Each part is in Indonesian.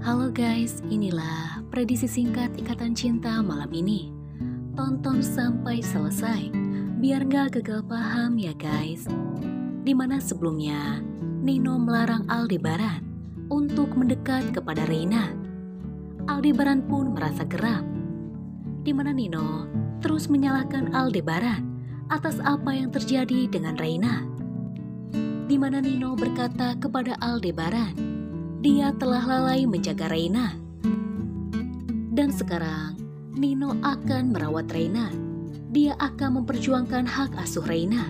Halo guys, inilah prediksi singkat Ikatan Cinta malam ini. Tonton sampai selesai, biar gak gagal paham ya guys. Dimana sebelumnya, Nino melarang Aldebaran untuk mendekat kepada Reina. Aldebaran pun merasa geram. Dimana Nino terus menyalahkan Aldebaran atas apa yang terjadi dengan Reina. Dimana Nino berkata kepada Aldebaran, dia telah lalai menjaga Reina. Dan sekarang Nino akan merawat Reina. Dia akan memperjuangkan hak asuh Reina.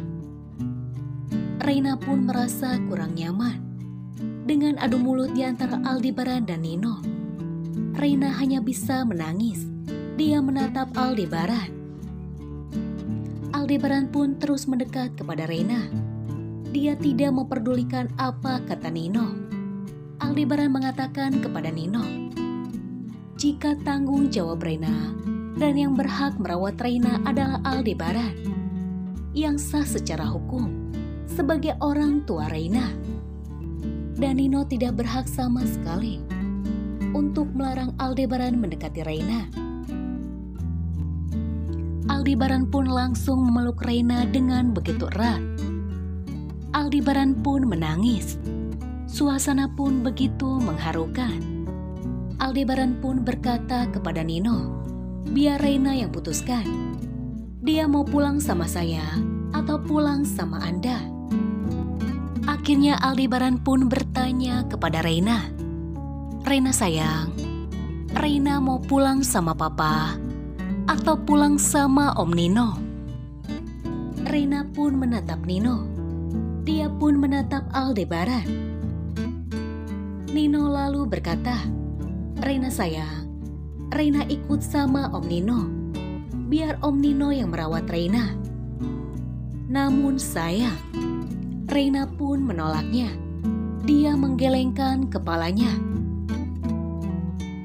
Reina pun merasa kurang nyaman dengan adu mulut di antara Aldebaran dan Nino. Reina hanya bisa menangis. Dia menatap Aldebaran. Aldebaran pun terus mendekat kepada Reina. Dia tidak memperdulikan apa kata Nino. Aldebaran mengatakan kepada Nino, jika tanggung jawab Reina dan yang berhak merawat Reina adalah Aldebaran, yang sah secara hukum sebagai orang tua Reina, dan Nino tidak berhak sama sekali untuk melarang Aldebaran mendekati Reina. Aldebaran pun langsung memeluk Reina dengan begitu erat. Aldebaran pun menangis. Suasana pun begitu mengharukan. Aldebaran pun berkata kepada Nino, biar Reina yang putuskan. Dia mau pulang sama saya atau pulang sama Anda. Akhirnya Aldebaran pun bertanya kepada Reina, Reina sayang, Reina mau pulang sama Papa atau pulang sama Om Nino? Reina pun menatap Nino. Dia pun menatap Aldebaran. Nino lalu berkata, Reina sayang, Reina ikut sama Om Nino. Biar Om Nino yang merawat Reina. Namun sayang, Reina pun menolaknya. Dia menggelengkan kepalanya.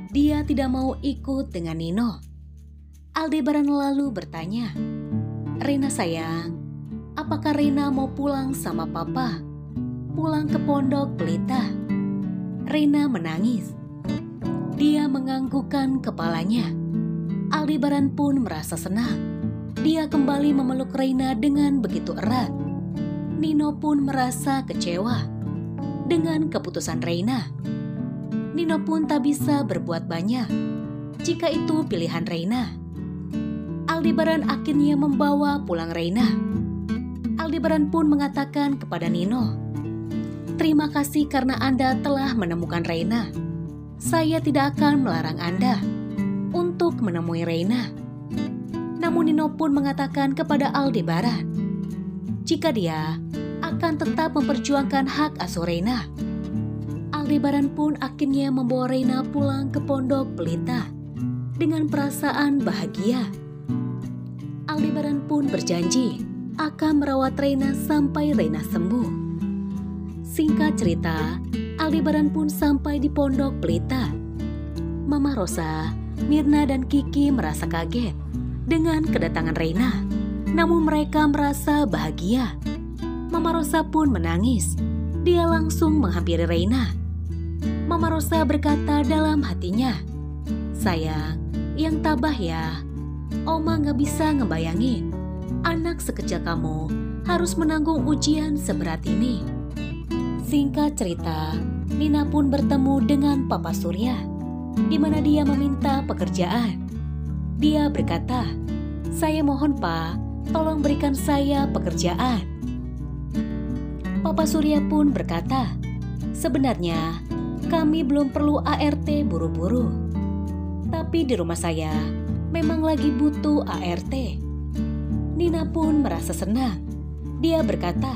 Dia tidak mau ikut dengan Nino. Aldebaran lalu bertanya, Reina sayang, apakah Reina mau pulang sama Papa? Pulang ke Pondok Pelita? Reina menangis. Dia menganggukkan kepalanya. Aldebaran pun merasa senang. Dia kembali memeluk Reina dengan begitu erat. Nino pun merasa kecewa dengan keputusan Reina. Nino pun tak bisa berbuat banyak jika itu pilihan Reina. Aldebaran akhirnya membawa pulang Reina. Aldebaran pun mengatakan kepada Nino, terima kasih karena Anda telah menemukan Reina. Saya tidak akan melarang Anda untuk menemui Reina. Namun Nino pun mengatakan kepada Aldebaran, jika dia akan tetap memperjuangkan hak asuh Reina. Aldebaran pun akhirnya membawa Reina pulang ke Pondok Pelita dengan perasaan bahagia. Aldebaran pun berjanji akan merawat Reina sampai Reina sembuh. Singkat cerita, Aldebaran pun sampai di Pondok Pelita. Mama Rosa, Mirna dan Kiki merasa kaget dengan kedatangan Reina. Namun mereka merasa bahagia. Mama Rosa pun menangis. Dia langsung menghampiri Reina. Mama Rosa berkata dalam hatinya, sayang, yang tabah ya. Oma gak bisa ngebayangin anak sekecil kamu harus menanggung ujian seberat ini. Singkat cerita, Nina pun bertemu dengan Papa Surya, di mana dia meminta pekerjaan. Dia berkata, saya mohon Pak, tolong berikan saya pekerjaan. Papa Surya pun berkata, sebenarnya kami belum perlu ART buru-buru. Tapi di rumah saya memang lagi butuh ART. Nina pun merasa senang. Dia berkata,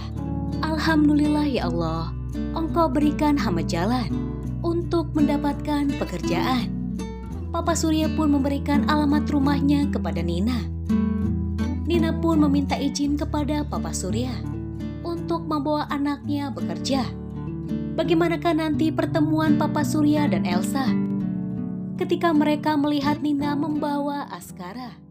alhamdulillah ya Allah, Engkau berikan hamba jalan untuk mendapatkan pekerjaan. Papa Surya pun memberikan alamat rumahnya kepada Nina. Nina pun meminta izin kepada Papa Surya untuk membawa anaknya bekerja. Bagaimanakah nanti pertemuan Papa Surya dan Elsa ketika mereka melihat Nina membawa Askara?